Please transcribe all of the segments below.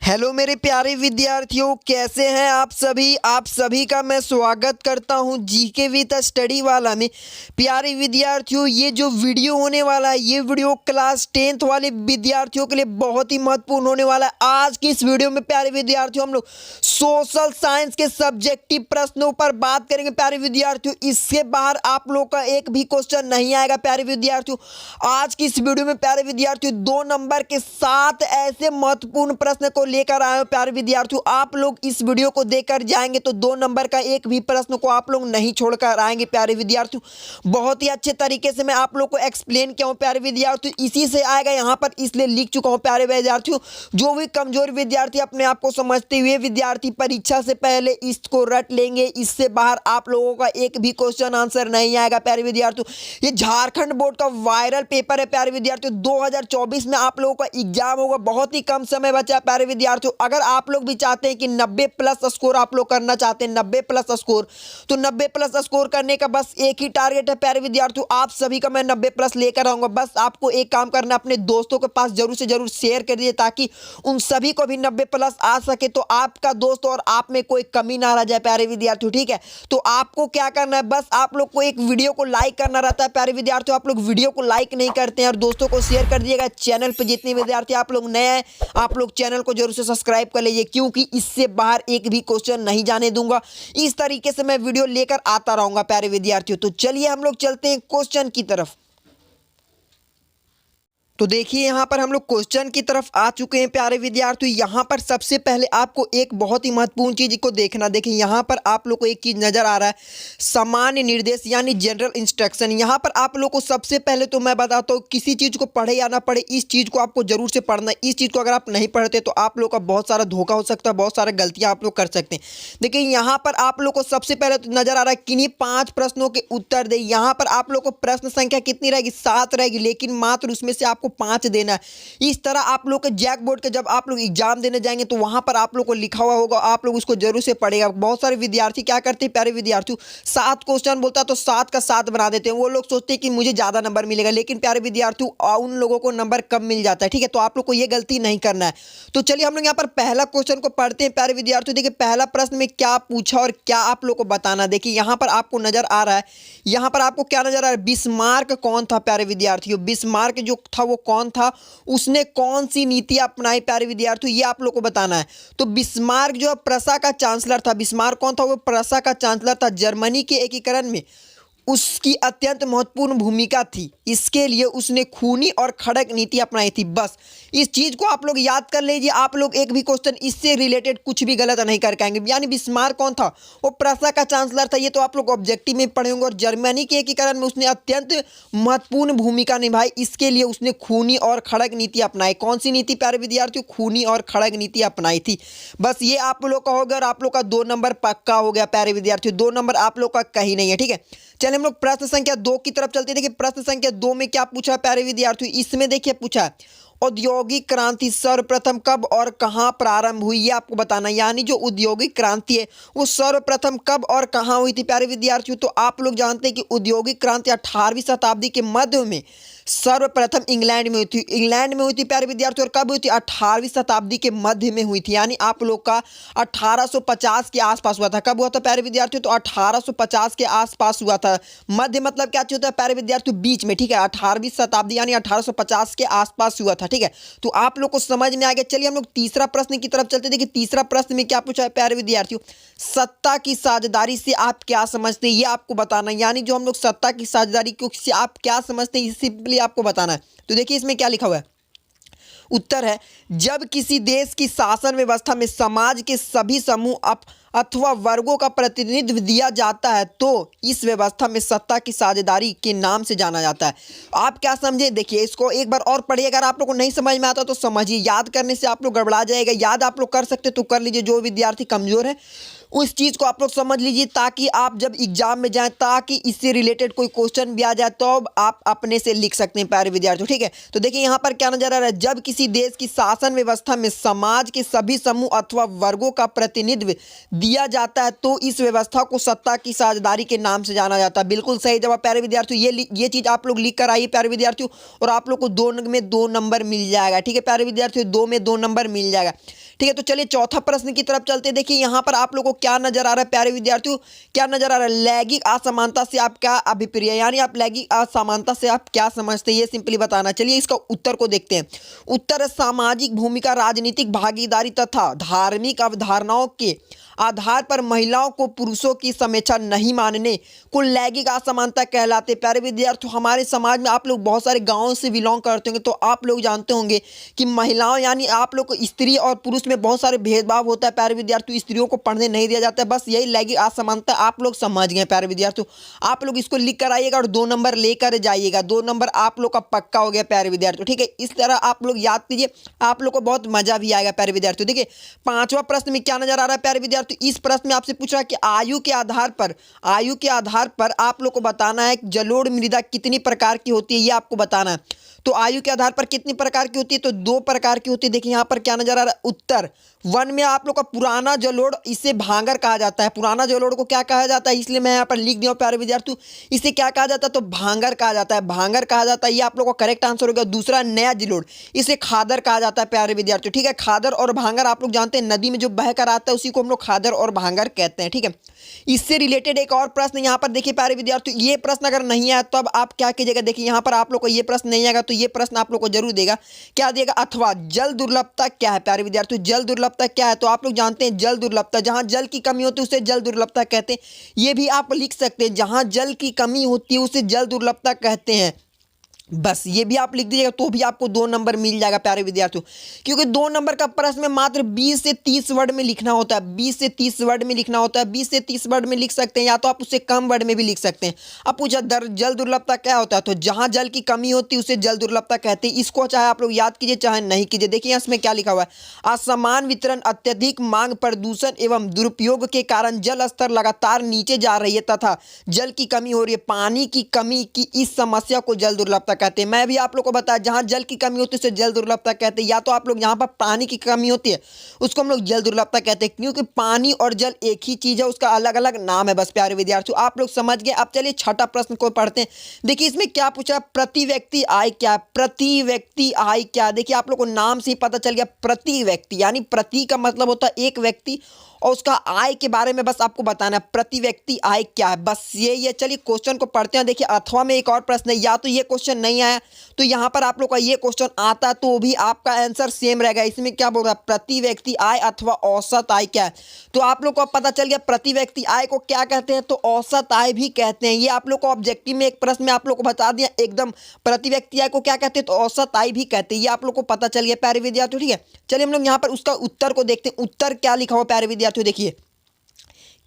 Hello मेरे प्यारे विद्यार्थियों, कैसे हैं आप सभी का मैं स्वागत करता हूं जीके विद स्टडी वाला में। प्यारे विद्यार्थियों, ये जो वीडियो होने वाला है ये वीडियो क्लास 10th वाले विद्यार्थियों के लिए बहुत ही महत्वपूर्ण होने वाला है। आज की इस वीडियो में प्यारे विद्यार्थियों हम लोग सोशल साइंस के सब्जेक्टिव प्रश्नों पर बात करेंगे। प्यारे विद्यार्थियों, इससे बाहर आप लोग का एक भी क्वेश्चन नहीं आएगा। प्यारे विद्यार्थियों, आज की इस वीडियो में प्यारे विद्यार्थियों 2 नंबर के 7 ऐसे महत्वपूर्ण प्रश्न को लेकर आए हो। प्यारे विद्यार्थियों, आप लोग इस वीडियो को देखकर जाएंगे तो 2 नंबर का एक भी प्रश्न को आप लोग नहीं छोड़कर आएंगे। प्यारे विद्यार्थियों, बहुत ही अच्छे तरीके से मैं आप लोग को एक्सप्लेन किया हूं। प्यारे विद्यार्थियों, इसी से आएगा यहां पर, इसलिए लिख चुका हूं। प्यारे विद्यार्थियों, जो भी कमजोर विद्यार्थी अपने आप को समझते हुए विद्यार्थी परीक्षा से पहले इसको रट लेंगे। इससे बाहर आप लोगों का एक भी क्वेश्चन आंसर नहीं आएगा। प्यारे विद्यार्थियों, ये झारखंड बोर्ड का वायरल पेपर है। प्यारे विद्यार्थियों, 2024 में आप लोगों का एग्जाम होगा, बहुत ही कम समय बचा है। प्यारे विद्यार्थियों, अगर आप लोग भी चाहते हैं कि 90 प्लस स्कोर आप लोग करना चाहते हैं, 90 प्लस स्कोर, तो 90 प्लस स्कोर करने का बस एक ही टारगेट है। प्यारे विद्यार्थियों, आप सभी का मैं 90 प्लस लेकर आऊंगा। बस आपको एक काम करना, अपने दोस्तों के पास जरूर से जरूर शेयर कर दीजिए ताकि उन सभी को भी 90 प्लस आ सके, तो आपका दोस्त और आप में कोई कमी ना रह जाए। प्यारे विद्यार्थियों, ठीक है, तो आपको क्या करना है, बस आप लोग को एक वीडियो को लाइक करना रहता है। प्यारे विद्यार्थियों, आप लोग वीडियो को लाइक नहीं करते हैं और दोस्तों को शेयर कर दीजिएगा। चैनल पर जितने विद्यार्थी आप लोग नए हैं, आप लोग चैनल को जरूर से सब्सक्राइब कर लीजिए, क्योंकि इससे बाहर एक भी क्वेश्चन नहीं जाने दूंगा। इस तरीके से मैं वीडियो लेकर आता रहूंगा। प्यारे विद्यार्थियों, तो चलिए हम लोग चलते हैं क्वेश्चन की तरफ। तो देखिए, यहाँ पर हम लोग क्वेश्चन की तरफ आ चुके हैं। प्यारे विद्यार्थियों, यहाँ पर सबसे पहले आपको एक बहुत ही महत्वपूर्ण चीज को देखना। देखिए, यहाँ पर आप लोग को एक चीज नजर आ रहा है, सामान्य निर्देश यानी जनरल इंस्ट्रक्शन। यहाँ पर आप लोग को सबसे पहले तो मैं बताता हूँ, किसी चीज को पढ़े या ना पढ़े, इस चीज को आपको जरूर से पढ़ना है। इस चीज को अगर आप नहीं पढ़ते तो आप लोग का बहुत सारा धोखा हो सकता है, बहुत सारा गलतियां आप लोग कर सकते हैं। देखिए, यहाँ पर आप लोग को सबसे पहले तो नजर आ रहा है, किन्हीं 5 प्रश्नों के उत्तर दे। यहाँ पर आप लोग को प्रश्न संख्या कितनी रहेगी, 7 रहेगी, लेकिन मात्र उसमें से आपको 5 देना है। इस तरह आप लोग के जैक बोर्ड के जब आप लोग एग्जाम देने जाएंगे तो वहां पर आप लोग को लिखा हुआ होगा, आप लोग उसको जरूर से पढ़ेगा। बहुत सारे विद्यार्थी क्या करते हैं प्यारे विद्यार्थियों, 7 क्वेश्चन बोलता है तो 7 का 7 बना देते हैं। वो लोग सोचते हैं कि मुझे ज्यादा नंबर मिलेगा, लेकिन प्यारे विद्यार्थियों उन लोगों को नंबर कम मिल जाता है। ठीक है, तो आप लोग को यह गलती नहीं करना है। तो चलिए हम लोग यहाँ पर पहला क्वेश्चन को पढ़ते हैं। प्यारे विद्यार्थियों, देखिए पहला प्रश्न में क्या पूछा और क्या आप लोग को बताना। देखिए, यहाँ पर आपको नजर आ रहा है, यहाँ पर आपको क्या नजर आ रहा है, बिस्मार्क कौन था। प्यारे विद्यार्थियों, बिस्मार्क जो था वो कौन था, उसने कौन सी नीति अपनाई। प्यारे विद्यार्थियों, ये आप लोग को बताना है। तो बिस्मार्क जो प्रसा का चांसलर था, बिस्मार्क कौन था, वो प्रसा का चांसलर था। जर्मनी के एकीकरण में उसकी अत्यंत महत्वपूर्ण भूमिका थी, इसके लिए उसने खूनी और खड़क नीति अपनाई थी। बस इस चीज को आप लोग याद कर लीजिए। आप लोग एक भी क्वेश्चन इससे रिलेटेड कुछ भी गलत नहीं कर पाएंगे। यानी बिस्मार्क कौन था, वो प्रसा का चांसलर था, ये तो आप लोग ऑब्जेक्टिव में पढ़े होंगे। और जर्मनी के एकीकरण में उसने अत्यंत महत्वपूर्ण भूमिका निभाई, इसके लिए उसने खूनी और खड़क नीति अपनाई। कौन सी नीति प्यारे विद्यार्थियों, खूनी और खड़क नीति अपनाई थी। बस ये आप लोग का हो गया और आप लोग का 2 नंबर पक्का हो गया। प्यारे विद्यार्थियों, 2 नंबर आप लोग का कहीं नहीं है। ठीक है, चलिए हम लोग प्रश्न संख्या 2 की तरफ चलते हैं। देखिए, प्रश्न संख्या 2 में क्या पूछा है प्यारे विद्यार्थियों, इसमें देखिए पूछा है, औद्योगिक क्रांति सर्वप्रथम कब और कहां प्रारंभ हुई, ये आपको बताना। यानी जो औद्योगिक क्रांति है वो सर्वप्रथम कब और कहां हुई थी। प्यारे विद्यार्थियों, तो आप लोग जानते हैं कि औद्योगिक क्रांति 18वीं शताब्दी के मध्य में सर्वप्रथम इंग्लैंड में हुई थी। इंग्लैंड में हुई थी प्यारे विद्यार्थियों, और कब हुई थी, 18वीं शताब्दी के मध्य में हुई थी। यानी आप लोग का 1850 के आसपास हुआ था। कब हुआ था प्यारे विद्यार्थियों, तो 1850 के आसपास हुआ था। मध्य मतलब क्या होता है प्यारे विद्यार्थियों, बीच में। ठीक है, 18वीं शताब्दी यानी 1850 के आसपास हुआ था। ठीक है, तो आप लोग को समझ में आ गया। चलिए हम लोग तीसरा प्रश्न की तरफ चलते। देखिए, तीसरा प्रश्न में क्या पूछा है प्यारे विद्यार्थियों, सत्ता की साझेदारी से आप क्या समझते हैं, ये आपको बताना। यानी जो हम लोग सत्ता की साझेदारी को से आप क्या समझते हैं, सिंपली आपको बताना है। तो देखिए इसमें क्या लिखा हुआ है, उत्तर है, जब किसी देश की शासन व्यवस्था में समाज के सभी समूह अथवा वर्गों का प्रतिनिधित्व दिया जाता है तो इस व्यवस्था में सत्ता की साझेदारी के नाम से जाना जाता है। आप क्या समझे, देखिए इसको एक बार और पढ़िए। अगर आप लोग को नहीं समझ में आता तो समझिए, याद करने से आप लोग गड़बड़ा जाएगा। याद आप लोग कर सकते तो कर लीजिए, जो विद्यार्थी कमजोर है उस चीज़ को आप लोग समझ लीजिए, ताकि आप जब एग्जाम में जाएं, ताकि इससे रिलेटेड कोई क्वेश्चन भी आ जाए तो अब आप अपने से लिख सकते हैं प्यारे विद्यार्थियों। ठीक है, तो देखिए यहाँ पर क्या नजर आ रहा है, जब किसी देश की शासन व्यवस्था में समाज के सभी समूह अथवा वर्गों का प्रतिनिधित्व दिया जाता है तो इस व्यवस्था को सत्ता की साझेदारी के नाम से जाना जाता है। बिल्कुल सही जवाब प्यारे विद्यार्थियों, ये चीज़ आप लोग लिख कर आइए प्यारे विद्यार्थियों, और आप लोग को 2 में 2 नंबर मिल जाएगा। ठीक है प्यारे विद्यार्थियों, 2 में 2 नंबर मिल जाएगा। ठीक है, तो चलिए चौथा प्रश्न की तरफ चलते हैं। देखिए यहाँ पर आप लोगों को क्या नजर आ रहा है प्यारे विद्यार्थियों, क्या नजर आ रहा है, लैंगिक असमानता से आप क्या अभिप्राय, यानी आप लैंगिक असमानता से आप क्या समझते हैं, ये सिंपली बताना। चलिए इसका उत्तर को देखते हैं। उत्तर है सामाजिक भूमिका, राजनीतिक भागीदारी तथा धार्मिक अवधारणाओं के आधार पर महिलाओं को पुरुषों की समेक्षा नहीं मानने को लैंगिक असमानता कहलाते। प्यारे विद्यार्थियों, हमारे समाज में आप लोग बहुत सारे गांवों से बिलोंग करते होंगे, तो आप लोग जानते होंगे कि महिलाओं यानी आप लोग को स्त्री और पुरुष में बहुत सारे भेदभाव होता है प्यारे विद्यार्थियों, स्त्रियों को पढ़ने नहीं दिया जाता है, बस यही लैंगिक असमानता आप लोग समझ गए प्यारे विद्यार्थियों। आप लोग इसको लिख कर आइएगा और 2 नंबर लेकर जाइएगा, 2 नंबर आप लोग का पक्का हो गया प्यारे विद्यार्थियों। ठीक है, इस तरह आप लोग याद कीजिए, आप लोग को बहुत मजा भी आएगा प्यारे विद्यार्थियों। देखिए 5वां प्रश्न में क्या नजर आ रहा है प्यारे विद्यार्थियों, इस प्रश्न में आपसे पूछ रहा है कि आयु के आधार पर आप लोग को बताना है कि जलोढ़ मृदा कितनी प्रकार की होती है, ये आपको बताना है। तो आयु के आधार पर कितनी प्रकार की होती है, तो 2 प्रकार की होती है। देखिए यहाँ पर क्या नजर आ रहा है, उत्तर 1 में आप लोग का पुराना जलोढ़, इसे भांगर कहा जाता है। पुराना जलोढ़ को क्या कहा जाता है, इसलिए मैं यहाँ पर लिख दिया हूँ प्यारे विद्यार्थियों, इसे क्या कहा जाता है, तो भांगर कहा जाता है, भांगर कहा जाता है, ये आप लोग का करेक्ट आंसर हो गया। दूसरा नया जलोढ़, इसे खादर कहा जाता है प्यारे विद्यार्थियों। ठीक है, खादर और भांगर आप लोग जानते हैं, नदी में जो बह कर आता है उसी को हम लोग खादर और भांगर कहते हैं। ठीक है, इससे रिलेटेड एक और प्रश्न यहाँ पर देखिए प्यारे विद्यार्थियों, ये प्रश्न अगर नहीं आया तो अब आप क्या कीजिएगा, देखिए यहाँ पर आप लोग को ये प्रश्न नहीं आएगा तो ये प्रश्न आप लोग को जरूर देगा, क्या देगा, अथवा जल दुर्लभता क्या है प्यारे विद्यार्थियों, जल दुर्लभता क्या है, तो आप लोग जानते हैं जल दुर्लभता, जहां जल की कमी होती है उसे जल दुर्लभता कहते हैं। ये भी आप लिख सकते हैं, जहां जल की कमी होती है उसे जल दुर्लभता कहते हैं, बस ये भी आप लिख दीजिएगा तो भी आपको 2 नंबर मिल जाएगा प्यारे विद्यार्थियों। क्योंकि 2 नंबर का प्रश्न में मात्र 20 से 30 वर्ड में लिखना होता है, 20 से 30 वर्ड में लिखना होता है, 20 से 30 वर्ड में लिख सकते हैं, या तो आप उससे कम वर्ड में भी लिख सकते हैं। अब पूछा जल दुर्लभता क्या होता है, तो जहां जल की कमी होती है उसे जल दुर्लभता कहते हैं। इसको चाहे आप लोग याद कीजिए चाहे नहीं कीजिए। देखिए इसमें क्या लिखा हुआ है, असमान वितरण, अत्यधिक मांग, प्रदूषण एवं दुरुपयोग के कारण जल स्तर लगातार नीचे जा रही है तथा जल की कमी हो रही है, पानी की कमी की इस समस्या को जल दुर्लभता कहते हैं। मैं भी आप लोग को बताया जहां जल की कमी होती है उसे जल दुर्लभता कहते हैं, या तो आप लोग जहां पर पानी की कमी होती है उसको हम लोग जल दुर्लभता कहते हैं, क्योंकि पानी और जल एक ही चीज है, उसका अलग अलग नाम है। बस प्यारे विद्यार्थियों आप लोग समझ गए। अब चलिए 6ठा प्रश्न को पढ़ते हैं। देखिए इसमें क्या पूछा, प्रति व्यक्ति आय क्या, प्रति व्यक्ति आय क्या। देखिए आप लोग को नाम से ही पता चल गया, प्रति व्यक्ति यानी प्रति का मतलब होता है एक व्यक्ति, और उसका आय के बारे में बस आपको बताना है, प्रति व्यक्ति आय क्या है, बस ये। चलिए क्वेश्चन को पढ़ते हैं। देखिए अथवा में एक और प्रश्न है, या तो ये क्वेश्चन नहीं आया तो यहाँ पर आप लोग का ये क्वेश्चन आता तो भी आपका आंसर सेम रहेगा। इसमें क्या बोल रहा है, प्रति व्यक्ति आय अथवा औसत आय क्या है, तो आप लोग को अब पता चल गया प्रति व्यक्ति आय को क्या कहते हैं, तो औसत आय भी कहते हैं। ये आप लोग को ऑब्जेक्टिव में एक प्रश्न में आप लोग को बता दिया एकदम, प्रति व्यक्ति आय को क्या कहते हैं, तो औसत आय भी कहते हैं। ये आप लोग को पता चल गया प्यारे विद्यार्थियों। ठीक है, चलिए हम लोग यहाँ पर उसका उत्तर को देखते हैं। उत्तर क्या लिखा हुआ प्यारे विद्यार्थियों, देखिए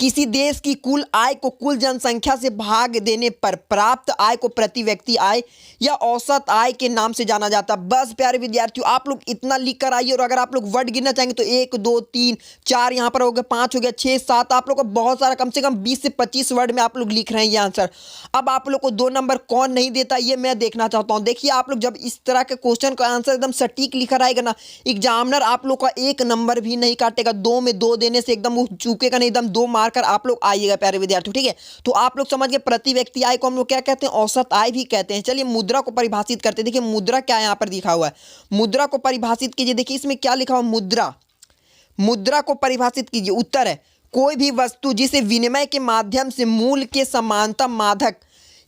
किसी देश की कुल आय को कुल जनसंख्या से भाग देने पर प्राप्त आय को प्रति व्यक्ति आय या औसत आय के नाम से जाना जाता है। बस प्यारे विद्यार्थियों आप लोग इतना लिख कर आइए, और अगर आप लोग वर्ड गिनना चाहेंगे तो 1 2 3 4 यहाँ पर हो गया, 5 हो गया, 6 7, आप लोग को बहुत सारा कम से कम 20 से 25 वर्ड में आप लोग लिख रहे हैं ये आंसर। अब आप लोग को 2 नंबर कौन नहीं देता ये मैं देखना चाहता हूँ। देखिए आप लोग जब इस तरह के क्वेश्चन का आंसर एकदम सटीक लिखकर आएगा ना, एग्जामिनर आप लोग का 1 नंबर भी नहीं काटेगा। 2 में 2 देने से एकदम वो चूकेगा नहीं, एकदम 2 मार कर आप लोग आइएगा प्यारे विद्यार्थियों। ठीक है, तो आप लोग समझ गए प्रति व्यक्ति आय को हम लोग क्या कहते हैं, औसत आय भी कहते हैं। चलिए मुद्रा को परिभाषित करते हैं। देखिए मुद्रा क्या यहाँ पर लिखा हुआ है, मुद्रा को परिभाषित कीजिए। देखिए इसमें क्या लिखा हुआ, मुद्रा, मुद्रा को परिभाषित कीजिए। उत्तर है कोई भी वस्तु जिसे विनिमय के माध्यम से मूल्य के समानता माधक।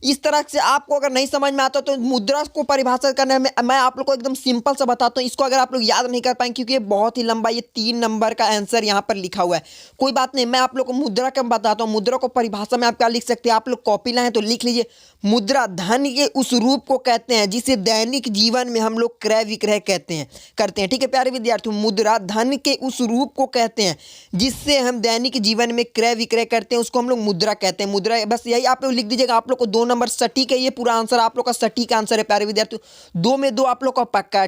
इस तरह से आपको अगर नहीं समझ में आता तो मुद्रा को परिभाषित करने में मैं आप लोग को एकदम सिंपल सा बताता हूँ। इसको अगर आप लोग याद नहीं कर पाएंगे क्योंकि ये बहुत ही लंबा, ये 3 नंबर का आंसर यहाँ पर लिखा हुआ है, कोई बात नहीं, मैं आप लोग को मुद्रा का बताता हूँ। मुद्रा को परिभाषा में आप क्या लिख सकते हैं, आप लोग कॉपी लाएं तो लिख लीजिए। मुद्रा धन के उस रूप को कहते हैं जिसे दैनिक जीवन में हम लोग क्रय विक्रय करते हैं। ठीक है प्यारे विद्यार्थियों, मुद्रा धन के उस रूप को कहते हैं जिससे हम दैनिक जीवन में क्रय विक्रय करते हैं, उसको हम लोग मुद्रा कहते हैं। मुद्रा, बस यही आप लोग लिख दीजिएगा। आप लोग को 2 नंबर सटीक है, ये पूरा आंसर आप लोग का सटीक आंसर है प्यारे विद्यार्थियों। 2 में 2 आप लोग का पक्का है।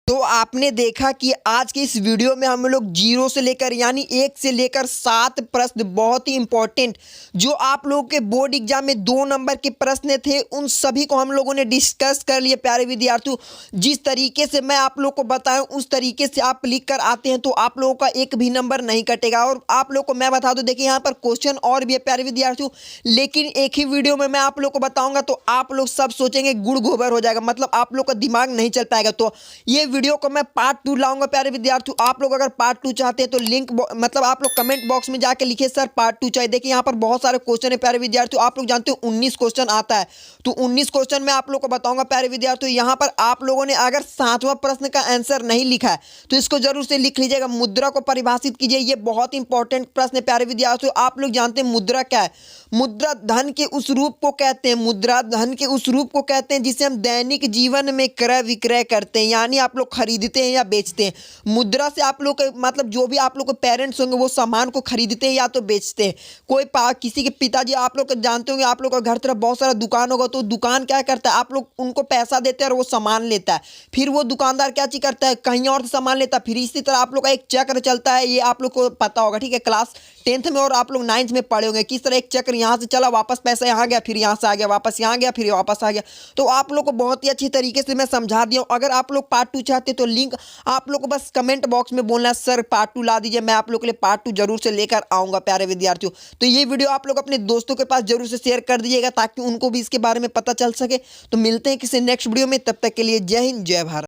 तो आपने देखा कि आज के इस वीडियो में हम लोग 0 से लेकर यानी 1 से लेकर 7 प्रश्न बहुत ही इंपॉर्टेंट जो आप लोगों के बोर्ड एग्जाम में 2 नंबर के प्रश्न थे उन सभी को हम लोगों ने डिस्कस कर लिए। प्यारे विद्यार्थियों, जिस तरीके से मैं आप लोग को बताऊं उस तरीके से आप लिख कर आते हैं तो आप लोगों का एक भी नंबर नहीं कटेगा। और आप लोग को मैं बता दूं, देखिए यहाँ पर क्वेश्चन और भी है प्यारे विद्यार्थियों, लेकिन एक ही वीडियो में मैं आप लोग को बताऊंगा तो आप लोग सब सोचेंगे गुड़ गोबर हो जाएगा, मतलब आप लोग का दिमाग नहीं चल पाएगा। तो ये वीडियो को मैं पार्ट 2 लाऊंगा प्यारे विद्यार्थियों। आप लोग अगर पार्ट 2 चाहते हैं तो लिंक मतलब आप लोग कमेंट बॉक्स में जाके लिखिए सर पार्ट 2 चाहिए। देखिए यहाँ पर बहुत सारे क्वेश्चन है प्यारे विद्यार्थियों, आप लोग जानते हो 19 क्वेश्चन आता है, तो 19 क्वेश्चन मैं आप लोग को बताऊंगा प्यारे विद्यार्थियों। यहाँ पर आप लोगों ने अगर 7वां प्रश्न का आंसर नहीं लिखा है तो इसको जरूर से लिख लीजिएगा। मुद्रा को परिभाषित कीजिए, ये बहुत इंपॉर्टेंट प्रश्न है प्यारे विद्यार्थियों। आप लोग जानते हैं मुद्रा क्या है? मुद्रा धन के उस रूप को कहते हैं, मुद्रा धन के उस रूप को कहते हैं जिसे हम दैनिक जीवन में क्रय विक्रय करते हैं, यानी आप लोग खरीदते हैं या बेचते हैं। मुद्रा से आप लोग मतलब जो भी आप लोग के पेरेंट्स होंगे वो सामान को खरीदते हैं या तो बेचते हैं। कोई किसी के पिताजी आप लोग जानते होंगे, आप लोग का घर तरफ बहुत सारा दुकान होगा तो दुकान क्या करता है, आप लोग उनको पैसा देते हैं और वो सामान लेता है, फिर वो दुकानदार क्या चीज करता है, कहीं और से सामान लेता है। फिर इसी तरह आप लोग का एक चक्र चलता है, ये आप लोग को पता होगा, ठीक है, क्लास 10th में और आप लोग 9th में पढ़े होंगे किस तरह एक चक्र यहाँ से चला, वापस पैसा यहाँ गया, फिर यहाँ से आ गया, वापस यहाँ गया, फिर वापस आ गया। तो आप लोग को बहुत ही अच्छी तरीके से मैं समझा दिया हूँ। अगर आप लोग पार्ट 2 चाहते हैं तो लिंक आप लोग को बस कमेंट बॉक्स में बोलना है सर पार्ट 2 ला दीजिए, मैं आप लोग के लिए पार्ट 2 जरूर से लेकर आऊंगा प्यारे विद्यार्थियों। तो ये वीडियो आप लोग अपने दोस्तों के पास जरूर से शेयर कर दीजिएगा ताकि उनको भी इसके बारे में पता चल सके। तो मिलते हैं किसी नेक्स्ट वीडियो में, तब तक के लिए जय हिंद जय भारत।